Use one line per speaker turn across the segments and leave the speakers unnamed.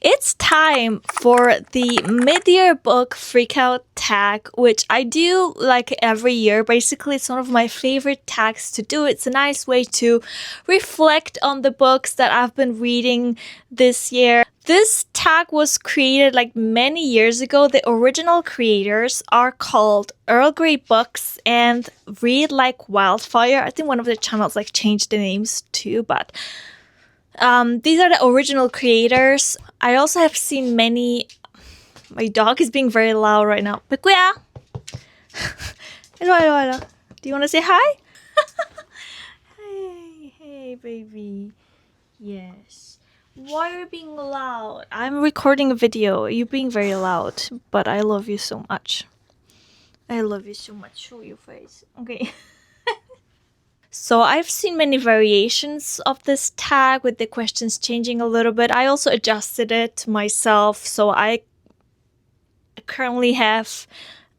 It's time for the mid-year book Freakout tag, which I do like every year. Basically, it's one of my favorite tags to do. It's a nice way to reflect on the books that I've been reading this year. This tag was created like many years ago. The original creators are called Earl Grey Books and Read Like Wildfire. I think one of the channels like changed the names too, but these are the original creators. I also have seen many. My dog is being very loud right now. Pikuya! Hello. Do you want to say hi? Hey, baby. Yes. Why are you being loud? I'm recording a video. You're being very loud, but I love you so much. I love you so much. Show your face. Okay. So I've seen many variations of this tag with the questions changing a little bit. I also adjusted it myself. So I currently have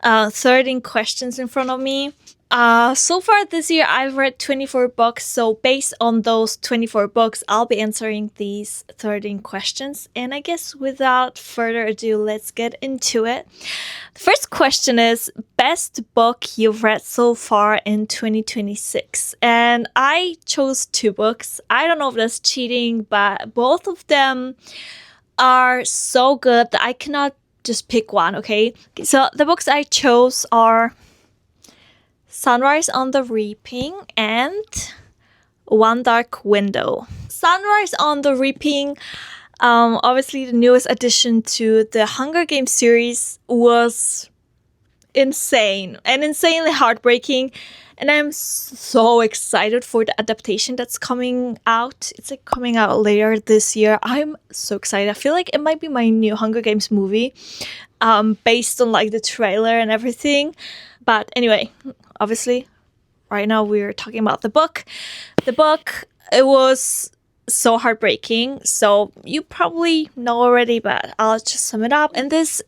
13 questions in front of me. So far this year, I've read 24 books. So based on those 24 books, I'll be answering these 13 questions. And I guess without further ado, let's get into it. The first question is, best book you've read so far in 2026? And I chose 2 books. I don't know if that's cheating, but both of them are so good that I cannot just pick one, okay? So the books I chose are Sunrise on the Reaping and One Dark Window. Sunrise on the Reaping, obviously the newest addition to the Hunger Games series, was insane and insanely heartbreaking. And I'm so excited for the adaptation that's coming out. It's like coming out later this year. I'm so excited. I feel like it might be my new Hunger Games movie, based on like the trailer and everything. But anyway, obviously, right now we're talking about the book. The book, it was so heartbreaking. So you probably know already, but I'll just sum it up. In this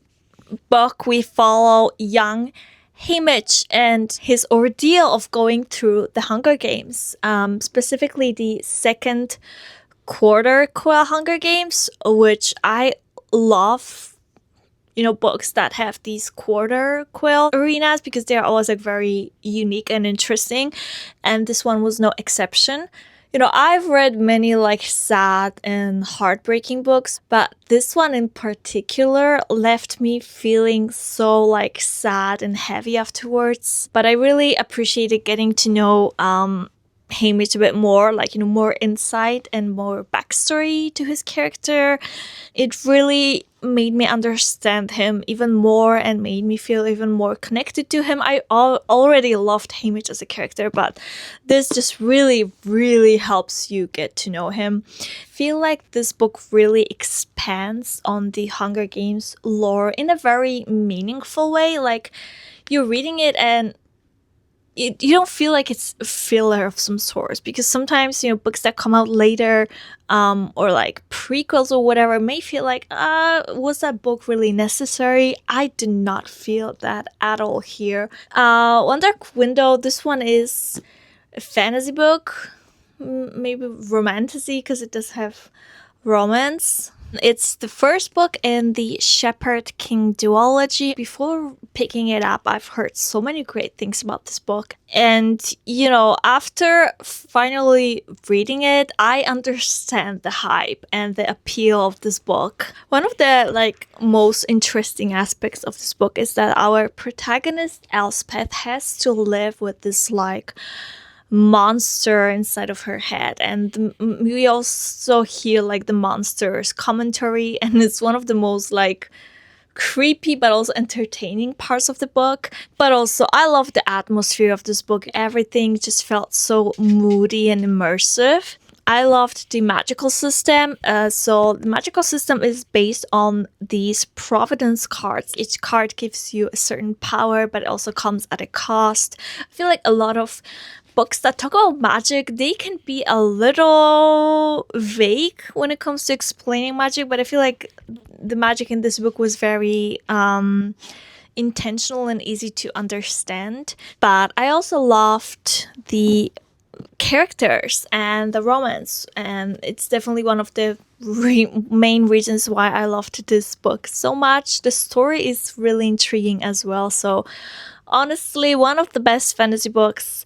book, we follow young Haymitch and his ordeal of going through the Hunger Games, specifically the second quarter Quill Hunger Games, which I love. You know, books that have these quarter quill arenas because they're always like very unique and interesting, and this one was no exception. You know, I've read many like sad and heartbreaking books, but this one in particular left me feeling so like sad and heavy afterwards. But I really appreciated getting to know Haymitch a bit more, like, you know, more insight and more backstory to his character. It really made me understand him even more and made me feel even more connected to him. I already loved Haymitch as a character, but this just really, really helps you get to know him. I feel like this book really expands on the Hunger Games lore in a very meaningful way. Like, you're reading it and you don't feel like it's a filler of some sort, because sometimes, you know, books that come out later or like prequels or whatever may feel like, was that book really necessary? I did not feel that at all here. One Dark Window, this one is a fantasy book, maybe romantasy, because it does have romance. It's the first book in the Shepherd King duology. Before picking it up, I've heard so many great things about this book. And, you know, after finally reading it, I understand the hype and the appeal of this book. One of the, like, most interesting aspects of this book is that our protagonist, Elspeth, has to live with this, like, monster inside of her head, and we also hear like the monster's commentary, and it's one of the most like creepy but also entertaining parts of the book. But also I love the atmosphere of this book. Everything just felt so moody and immersive. I loved the magical system. So the magical system is based on these Providence cards. Each card gives you a certain power, but it also comes at a cost. I feel like a lot of books that talk about magic, they can be a little vague when it comes to explaining magic, but I feel like the magic in this book was very intentional and easy to understand. But I also loved the characters and the romance, and it's definitely one of the main reasons why I loved this book so much. The story is really intriguing as well, so honestly one of the best fantasy books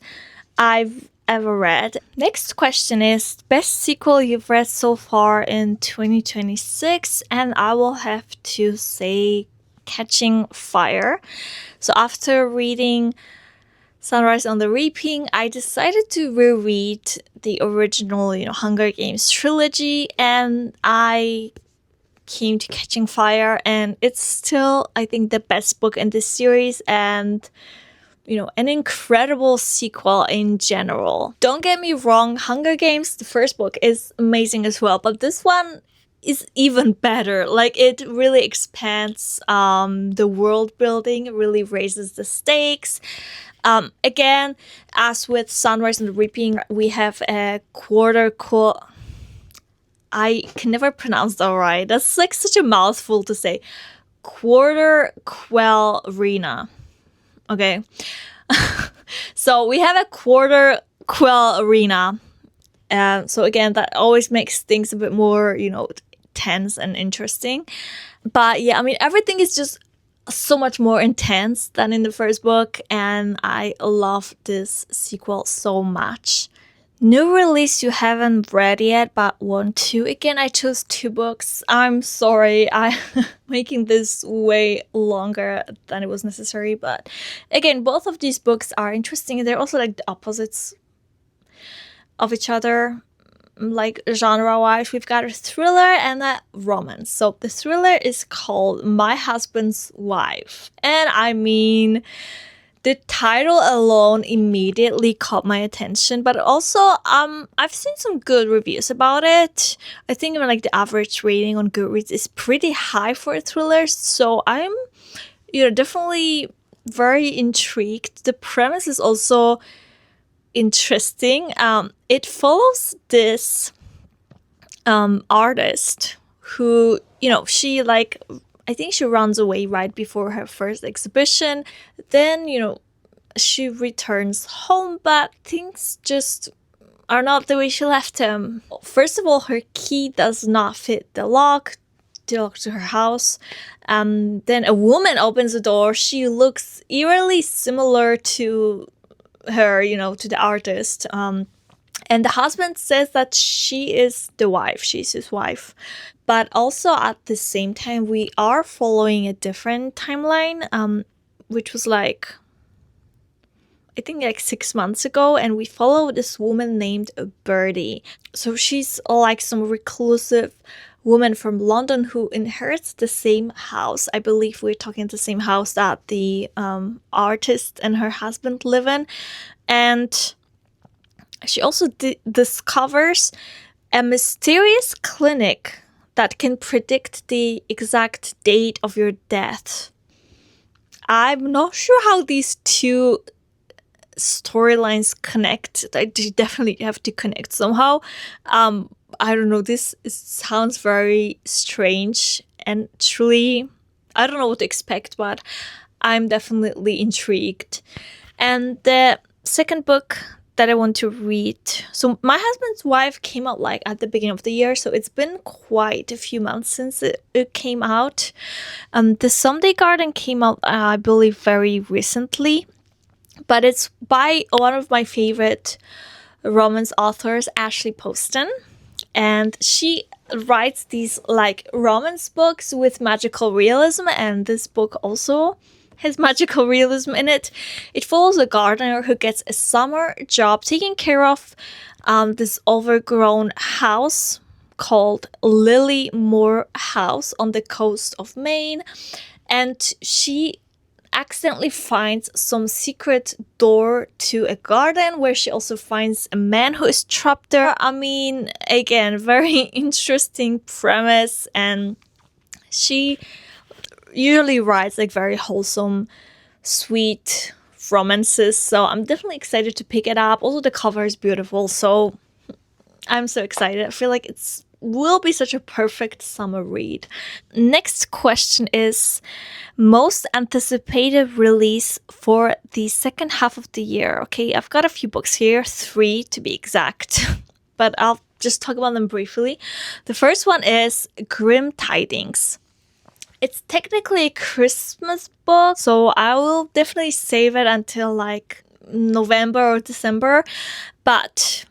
I've ever read. Next question is best sequel you've read so far in 2026, and I will have to say Catching Fire. So after reading Sunrise on the Reaping, I decided to reread the original, Hunger Games trilogy, and I came to Catching Fire, and it's still, I think, the best book in this series, and an incredible sequel in general. Don't get me wrong, Hunger Games, the first book, is amazing as well, but this one is even better. Like, it really expands the world building, it really raises the stakes. Again, as with Sunrise and the Reaping, we have a I can never pronounce that right. That's like such a mouthful to say. Quarter Quell Arena. Okay. So we have a Quarter Quell Arena. So again, that always makes things a bit more, tense and interesting. But yeah, I mean, everything is just so much more intense than in the first book, and I love this sequel so much. New release you haven't read yet but want to. Again, I chose 2 books. I'm sorry, I'm making this way longer than it was necessary, but again, both of these books are interesting. They're also like the opposites of each other, like genre-wise. We've got a thriller and a romance. So the thriller is called My Husband's Wife, and I mean, the title alone immediately caught my attention, but also I've seen some good reviews about it. I think even like the average rating on Goodreads is pretty high for a thriller, so I'm definitely very intrigued. The premise is also interesting. It follows this artist who, she like, I think she runs away right before her first exhibition. Then, she returns home, but things just are not the way she left them. First of all, her key does not fit the lock to her house. Then a woman opens the door. She looks eerily similar to her, to the artist. And the husband says that she is the wife. She's his wife. But also at the same time, we are following a different timeline, which was like, I think like 6 months ago. And we follow this woman named Birdie. So she's like some reclusive woman from London who inherits the same house. I believe we're talking the same house that the artist and her husband live in. And she also discovers a mysterious clinic that can predict the exact date of your death. I'm not sure how these 2 storylines connect. I definitely have to connect somehow. I don't know, this sounds very strange, and truly, I don't know what to expect, but I'm definitely intrigued. And the second book that I want to read, so My Husband's Wife came out like at the beginning of the year, so it's been quite a few months since it came out. The Someday Garden came out, I believe, very recently, but it's by one of my favorite romance authors, Ashley Poston, and she writes these like romance books with magical realism, and this book also has magical realism in it. It follows a gardener who gets a summer job taking care of this overgrown house called Lily Moore House on the coast of Maine, and she accidentally finds some secret door to a garden where she also finds a man who is trapped there. I mean, again, very interesting premise, and she usually writes like very wholesome, sweet romances, so I'm definitely excited to pick it up. Also, the cover is beautiful, so I'm so excited. I feel like it's will be such a perfect summer read. Next question is most anticipated release for the second half of the year. Okay, I've got a few books here, 3 to be exact, but I'll just talk about them briefly. The first one is Grim Tidings. It's technically a Christmas book, so I will definitely save it until like November or December. But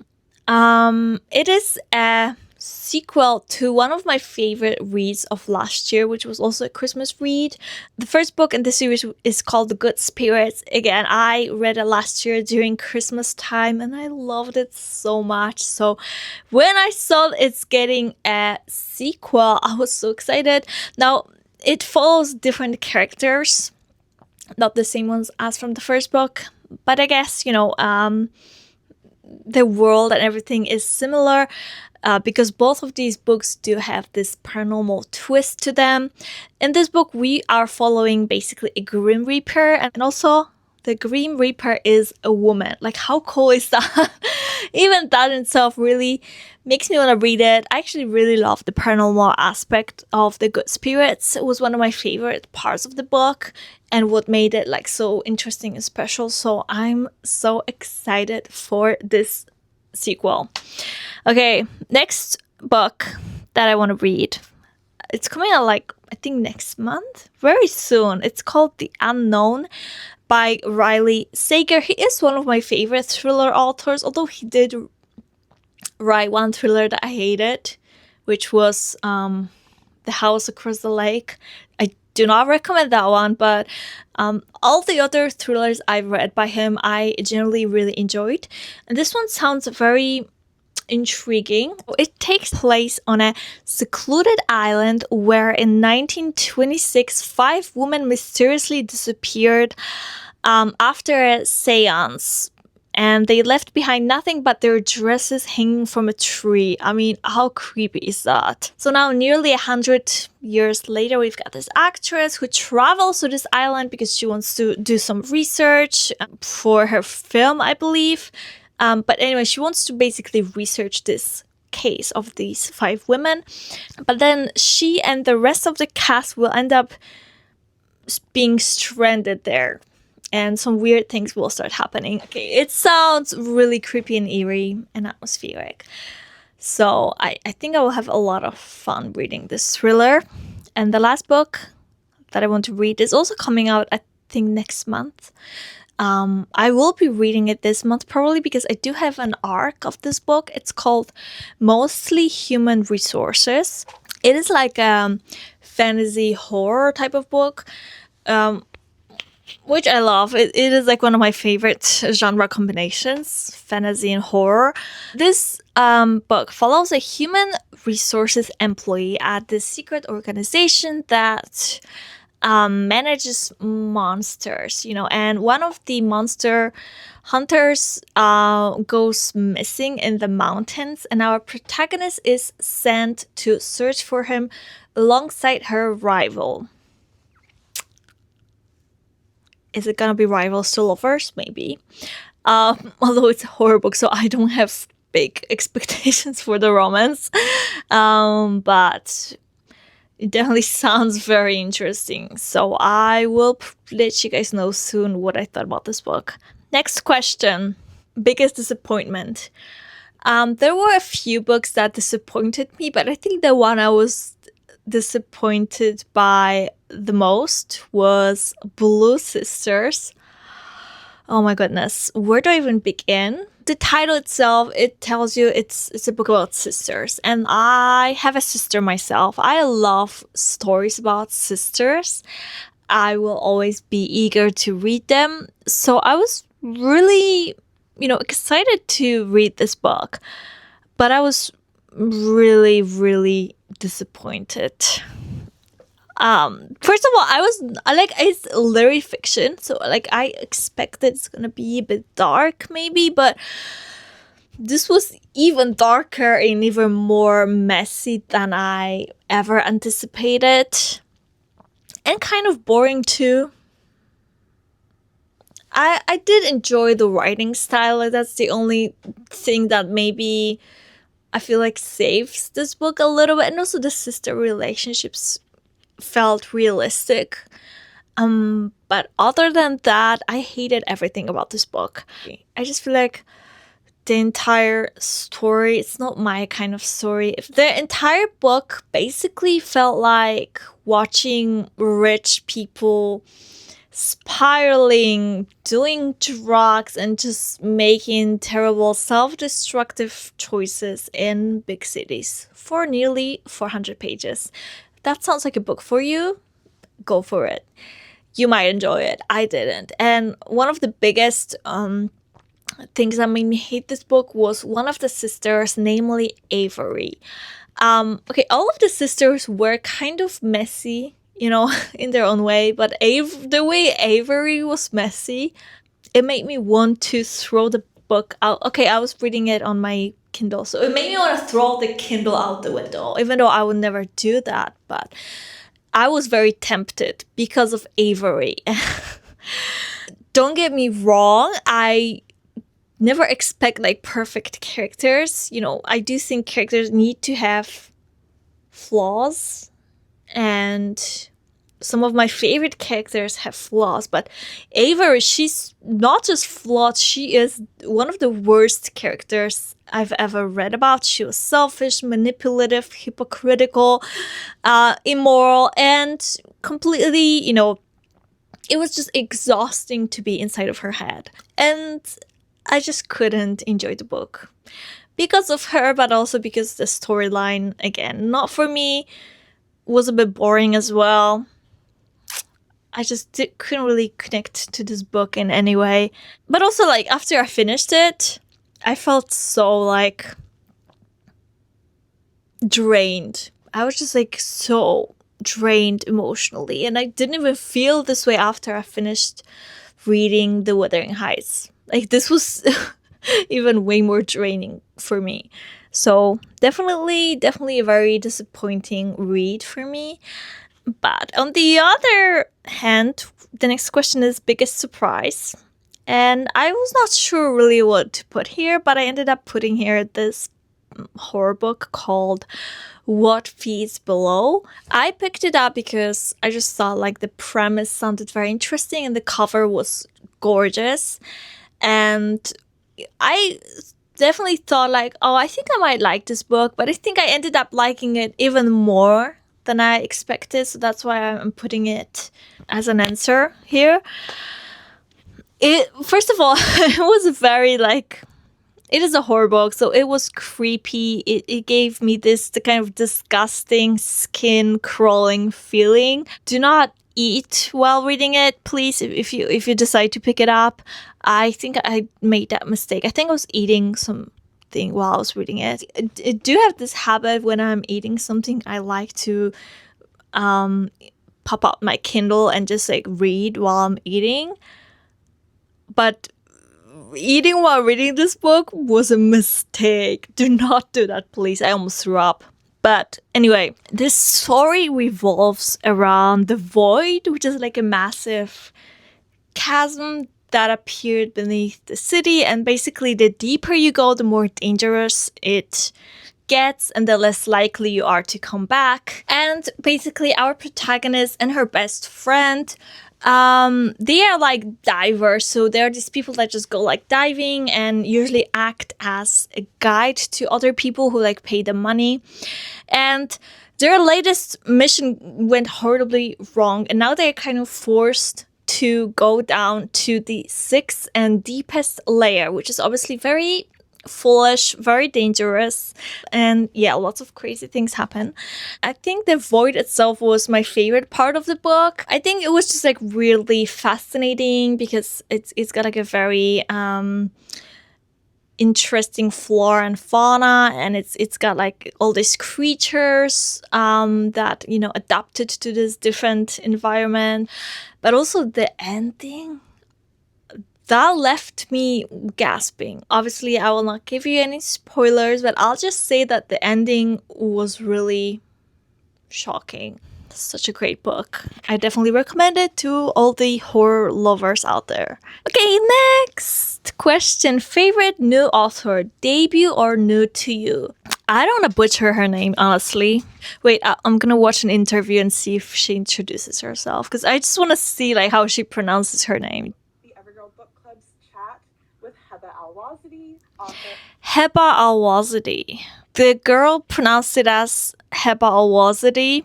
it is a sequel to one of my favorite reads of last year, which was also a Christmas read. The first book in the series is called The Good Spirits. Again, I read it last year during Christmas time and I loved it so much. So when I saw it's getting a sequel, I was so excited. Now, it follows different characters, not the same ones as from the first book, but I guess, the world and everything is similar because both of these books do have this paranormal twist to them. In this book, we are following basically a Grim Reaper, and also the Grim Reaper is a woman. Like, how cool is that? Even that in itself really makes me want to read it. I actually really love the paranormal aspect of The Good Spirits. It was one of my favorite parts of the book and what made it like so interesting and special. So I'm so excited for this sequel. Okay, next book that I want to read. It's coming out like, I think next month, very soon. It's called The Unknown by Riley Sager. He is one of my favorite thriller authors, although he did write one thriller that I hated, which was The House Across the Lake. I do not recommend that one, but all the other thrillers I've read by him, I generally really enjoyed. And this one sounds very intriguing. It takes place on a secluded island where in 1926, 5 women mysteriously disappeared after a seance. And they left behind nothing but their dresses hanging from a tree. I mean, how creepy is that? So now, nearly 100 years later, we've got this actress who travels to this island because she wants to do some research for her film, I believe. But anyway, she wants to basically research this case of these 5 women. But then she and the rest of the cast will end up being stranded there. And some weird things will start happening. Okay, it sounds really creepy and eerie and atmospheric. So I think I will have a lot of fun reading this thriller. And the last book that I want to read is also coming out, I think, next month. I will be reading it this month, probably because I do have an arc of this book. It's called Mostly Human Resources. It is like a fantasy horror type of book. Which I love. It is like one of my favorite genre combinations, fantasy and horror. This book follows a human resources employee at this secret organization that manages monsters, and one of the monster hunters goes missing in the mountains, and our protagonist is sent to search for him alongside her rival. Is it gonna be rivals to lovers? Maybe. Although it's a horror book, so I don't have big expectations for the romance. But it definitely sounds very interesting. So I will let you guys know soon what I thought about this book. Next question. Biggest disappointment. There were a few books that disappointed me, but I think the one I was disappointed by the most was Blue Sisters. Oh my goodness, where do I even begin? The title itself, it tells you it's a book about sisters, and I have a sister myself. I love stories about sisters. I will always be eager to read them. So I was really, excited to read this book, but I was really, really disappointed. First of all, it's literary fiction, so I expected it's gonna be a bit dark maybe, but this was even darker and even more messy than I ever anticipated, and kind of boring too. I did enjoy the writing style. That's the only thing that maybe I feel like saves this book a little bit, and also the sister relationships felt realistic. But other than that, I hated everything about this book. I just feel like the entire story, it's not my kind of story. The entire book basically felt like watching rich people spiraling, doing drugs, and just making terrible self-destructive choices in big cities for nearly 400 pages. That sounds like a book for you. Go for it. You might enjoy it. I didn't. And one of the biggest things that made me hate this book was one of the sisters, namely Avery. Okay, all of the sisters were kind of messy, in their own way, but the way Avery was messy, it made me want to throw the book out. Okay, I was reading it on my Kindle, so it made me want to throw the Kindle out the window, even though I would never do that, but I was very tempted because of Avery. Don't get me wrong, I never expect like perfect characters. I do think characters need to have flaws, and some of my favorite characters have flaws, but Avery, she's not just flawed, she is one of the worst characters I've ever read about. She was selfish, manipulative, hypocritical, immoral, and completely, it was just exhausting to be inside of her head. And I just couldn't enjoy the book because of her, but also because the storyline, again, not for me, was a bit boring as well. I just couldn't really connect to this book in any way. But also, like, after I finished it, I felt so, like, drained. I was just, like, so drained emotionally. And I didn't even feel this way after I finished reading The Wuthering Heights. Like, this was even way more draining for me. So, definitely a very disappointing read for me. But on the other hand, the next question is biggest surprise. And I was not sure really what to put here, but I ended up putting here this horror book called What Feeds Below. I picked it up because I just thought like the premise sounded very interesting and the cover was gorgeous. And I definitely thought like, oh, I think I might like this book, but I think I ended up liking it even more than I expected, so that's why I'm putting it as an answer here. First of all, it was very like, it is a horror book, so it was creepy. It gave me the kind of disgusting skin crawling feeling. Do not eat while reading it, please. If you decide to pick it up, I think I made that mistake. I think I was eating something while I was reading it. I do have this habit when I'm eating something, I like to pop out my Kindle and just like read while I'm eating. But eating while reading this book was a mistake. Do not do that, please. I almost threw up. But anyway, this story revolves around the void, which is like a massive chasm that appeared beneath the city. And basically, the deeper you go, the more dangerous it gets and the less likely you are to come back. And basically, our protagonist and her best friend, they are like divers. So there are these people that just go like diving and usually act as a guide to other people who like pay them money. And their latest mission went horribly wrong, and now they're kind of forced to go down to the sixth and deepest layer, which is obviously very foolish, very dangerous, and yeah, lots of crazy things happen. I think the void itself was my favorite part of the book. I think it was just like really fascinating because it's got like a very interesting flora and fauna, and it's got like all these creatures that adapted to this different environment. But also the ending, that left me gasping. Obviously, I will not give you any spoilers, but I'll just say that the ending was really shocking. Such a great book. I definitely recommend it to all the horror lovers out there. Okay, next question. Favorite new author, debut or new to you? I don't want to butcher her name, honestly. Wait, I'm gonna watch an interview and see if she introduces herself, because I just want to see like how she pronounces her name.
The Evergirl Book Club's chat with Heba Al-Wazidi, author.
Heba Al-Wazidi. The girl pronounced it as Heba Al-Wazidi,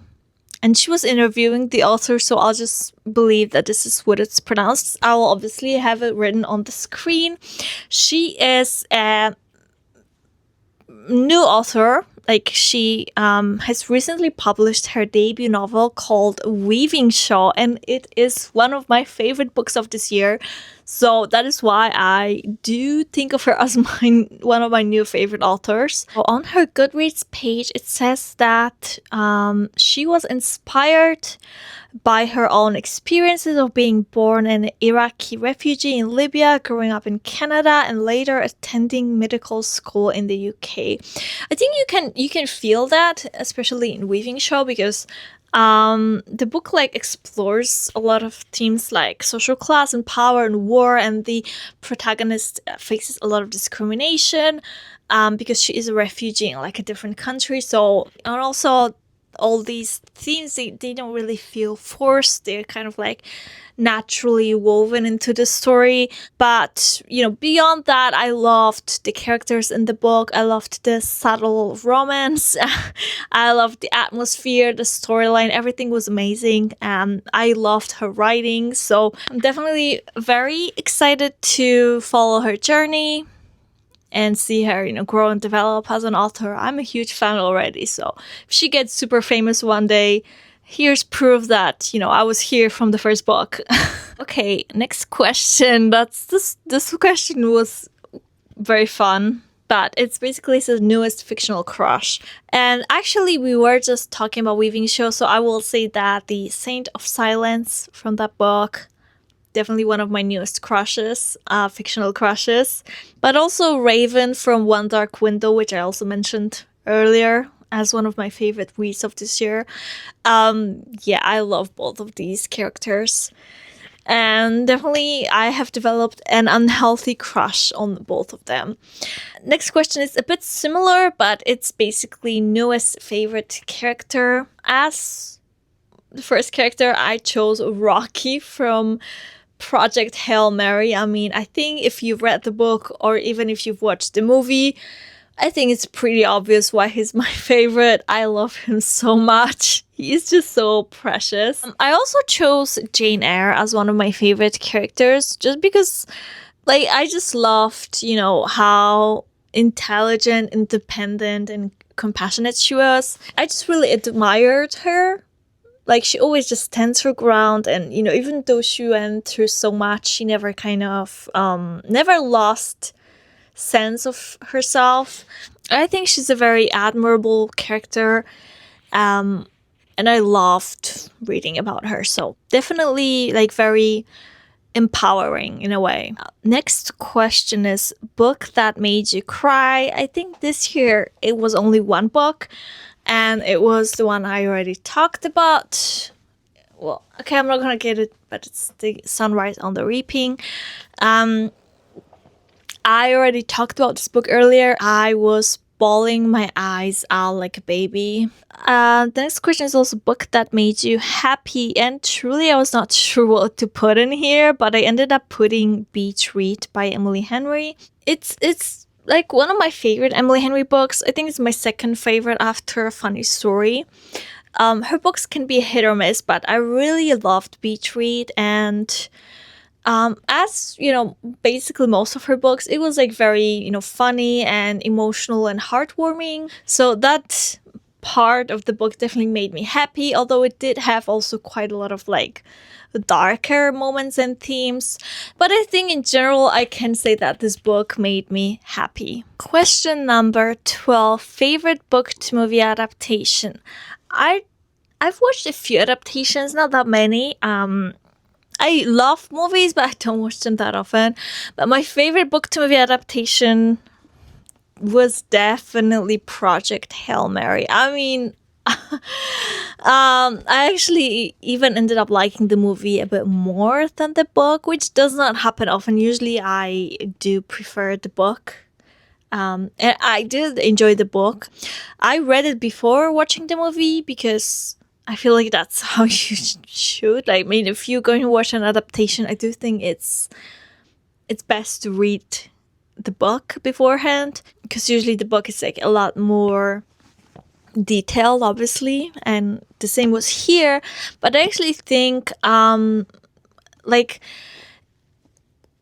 and she was interviewing the author, so I'll just believe that this is what it's pronounced. I will obviously have it written on the screen. She is a new author. Like, she has recently published her debut novel called Weaving Shaw, and it is one of my favorite books of this year. So that is why I do think of her as one of my new favorite authors. So on her Goodreads page, it says that she was inspired by her own experiences of being born an Iraqi refugee in Libya, growing up in Canada, and later attending medical school in the UK. I think you can feel that, especially in Weaving Show, because the book like explores a lot of themes like social class and power and war, and the protagonist faces a lot of discrimination because she is a refugee in like a different country. So, and also all these themes, they don't really feel forced. They're kind of like naturally woven into the story. But, you know, beyond that, I loved the characters in the book. I loved the subtle romance. I loved the atmosphere, the storyline. Everything was amazing. I loved her writing. So I'm definitely very excited to follow her journey and see her, you know, grow and develop as an author. I'm a huge fan already, so if she gets super famous one day, here's proof that, you know, I was here from the first book. Okay, next question. This question was very fun, but it's basically his newest fictional crush. And actually, we were just talking about Weaving Show, so I will say that the Saint of Silence from that book, definitely one of my newest crushes, fictional crushes. But also Raven from One Dark Window, which I also mentioned earlier as one of my favorite reads of this year. Yeah, I love both of these characters. And definitely I have developed an unhealthy crush on both of them. Next question is a bit similar, but it's basically newest favorite character. As the first character, I chose Rocky from Project Hail Mary. I mean, I think if you've read the book or even if you've watched the movie, I think it's pretty obvious why he's my favorite. I love him so much. He's just so precious. I also chose Jane Eyre as one of my favorite characters just because, like, I just loved, you know, how intelligent, independent, and compassionate she was. I just really admired her. Like, she always just stands her ground, and, you know, even though she went through so much, she never kind of never lost sense of herself. I think she's a very admirable character, and I loved reading about her. So definitely like very empowering in a way. Next question is book that made you cry. I think this year it was only one book, and it was the one I already talked about. Well, okay, I'm not gonna get it, but it's The Sunrise on the Reaping. I already talked about this book earlier. I was bawling my eyes out like a baby. The next question is also book that made you happy, and truly I was not sure what to put in here, but I ended up putting Beach Read by Emily Henry. It's like one of my favorite Emily Henry books. I think it's my second favorite after A Funny Story. Her books can be hit or miss, but I really loved Beach Read, and as you know, basically most of her books, it was like very, you know, funny and emotional and heartwarming. So that part of the book definitely made me happy, although it did have also quite a lot of like darker moments and themes. But I think in general, I can say that this book made me happy. Question number 12, favorite book to movie adaptation. I've watched a few adaptations, not that many. I love movies, but I don't watch them that often. But my favorite book to movie adaptation was definitely Project Hail Mary. I mean, I actually even ended up liking the movie a bit more than the book, which does not happen often. Usually I do prefer the book. And I did enjoy the book. I read it before watching the movie because I feel like that's how you should. Like, I mean, if you're going to watch an adaptation, I do think it's best to read the book beforehand, because usually the book is like a lot more detailed, obviously, and the same was here. But I actually think like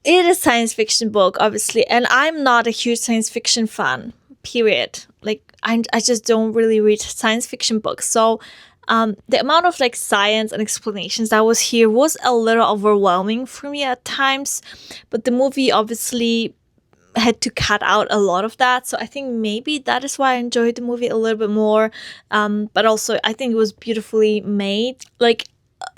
it is a science fiction book, obviously, and I'm not a huge science fiction fan, period. Like, I just don't really read science fiction books. So the amount of like science and explanations that was here was a little overwhelming for me at times. But the movie obviously had to cut out a lot of that. So I think maybe that is why I enjoyed the movie a little bit more. But also, I think it was beautifully made. Like,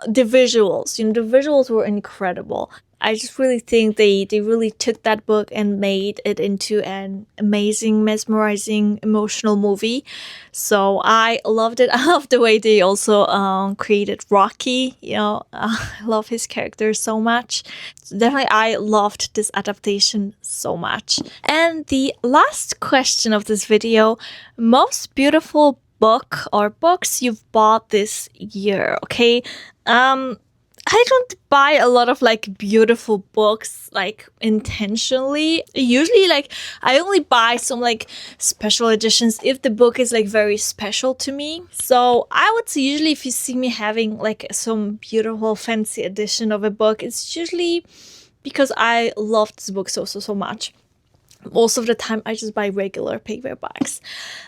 the visuals, the visuals were incredible. I just really think they really took that book and made it into an amazing, mesmerizing, emotional movie. So I loved it. I love the way they also created Rocky. I love his character so much. So definitely, I loved this adaptation so much. And the last question of this video: most beautiful book or books you've bought this year. Okay. I don't buy a lot of like beautiful books like intentionally. Usually, like, I only buy some like special editions if the book is like very special to me. So I would say usually if you see me having like some beautiful fancy edition of a book, it's usually because I love this book so much. Most of the time I just buy regular paperbacks.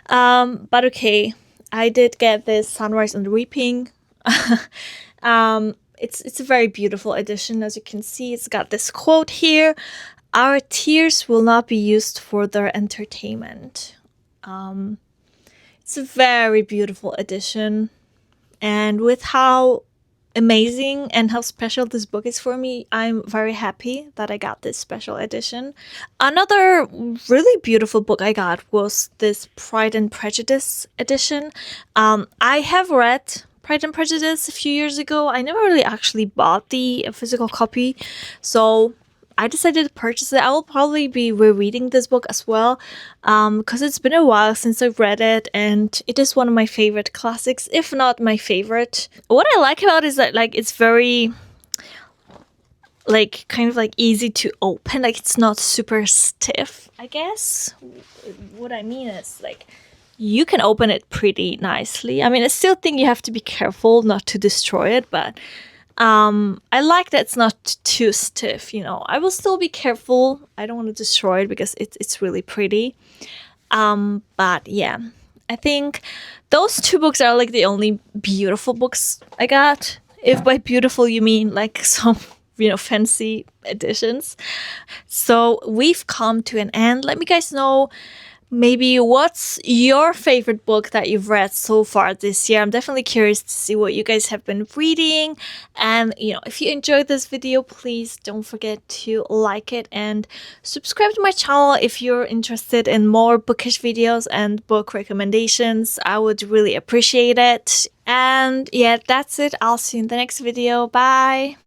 But okay, I did get this Sunrise and Reaping. It's a very beautiful edition. As you can see, it's got this quote here: "Our tears will not be used for their entertainment." It's a very beautiful edition, and with how amazing and how special this book is for me, I'm very happy that I got this special edition. Another really beautiful book I got was this Pride and Prejudice edition. I have read Pride and Prejudice a few years ago. I never really actually bought the physical copy, so I decided to purchase it. I will probably be rereading this book as well, because it's been a while since I've read it, and it is one of my favorite classics, if not my favorite. What I like about it is that like it's very like kind of like easy to open. Like, it's not super stiff, I guess. What I mean is like you can open it pretty nicely. I mean, I still think you have to be careful not to destroy it, but I like that it's not too stiff. I will still be careful. I don't want to destroy it because it's really pretty. But yeah, I think those two books are like the only beautiful books I got. If by beautiful you mean like some fancy editions. So we've come to an end. Let me guys know maybe what's your favorite book that you've read so far this year. I'm definitely curious to see what you guys have been reading. And if you enjoyed this video, please don't forget to like it and subscribe to my channel if you're interested in more bookish videos and book recommendations. I would really appreciate it. And yeah, that's it. I'll see you in the next video. Bye.